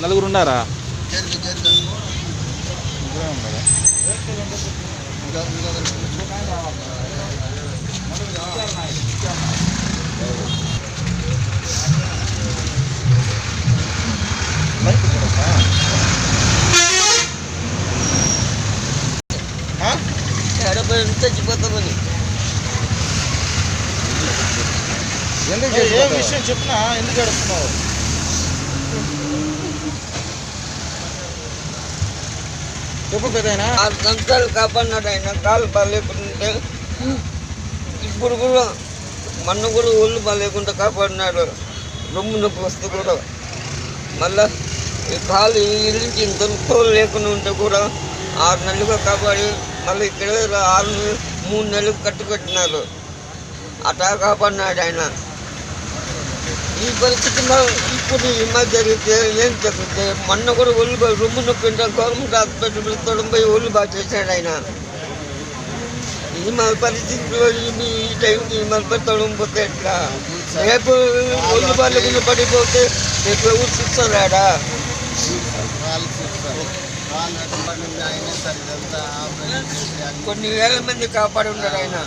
నలుగురు ఉన్నారా? చచ్చిపోతామని ఏ విషయం చెప్పినా ఎందుకు అడుగుతున్నావు? చెప్పు పెద్దయినా. 6 సంవత్సరాలు కాపాడినాడు ఆయన. కాలు బాగాలేకుంటే ఇప్పుడు కూడా మొన్న కూడా ఒళ్ళు బాగాలేకుండా కాపాడినాడు. రొమ్ము నొప్పి వస్తే కూడా మళ్ళా ఈ కాలు ఇరించి ఇంత తోలు లేకుండా ఉంటే కూడా 6 నెలలుగా కాపాడి మళ్ళీ ఇక్కడ 3 నెలలు కట్టుకట్టినారు. అట్లా కాపాడినాడు ఆయన. ఈ పరిస్థితిలో ఇప్పుడు ఈ మధ్య జరిగితే ఏం జరుగుతుంది? మొన్న కూడా ఒళ్ళు రొమ్ము నొప్పి గవర్నమెంట్ హాస్పిటల్ తొడంపై ఒళ్ళు బాగా చేశాడు ఆయన. ఈ మన పరిస్థితిలో ఈ టైంకి మన తొడంపోతే ఎట్లా? రేపు ఒళ్ళు బాగా పడిపోతే రేపు ఎవరు చూస్తాడా? కొన్ని వేల మంది కాపాడి ఉన్నాడు ఆయన.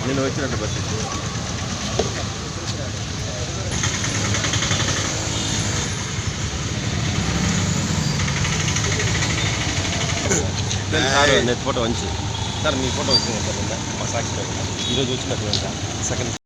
నేను వచ్చినట్టు బస్ సార్ నెట్ ఫోటో వంచి సార్ మీ ఫోటో వచ్చింది సార్ మా సాక్షి ఈరోజు వచ్చినట్టు సెకండ్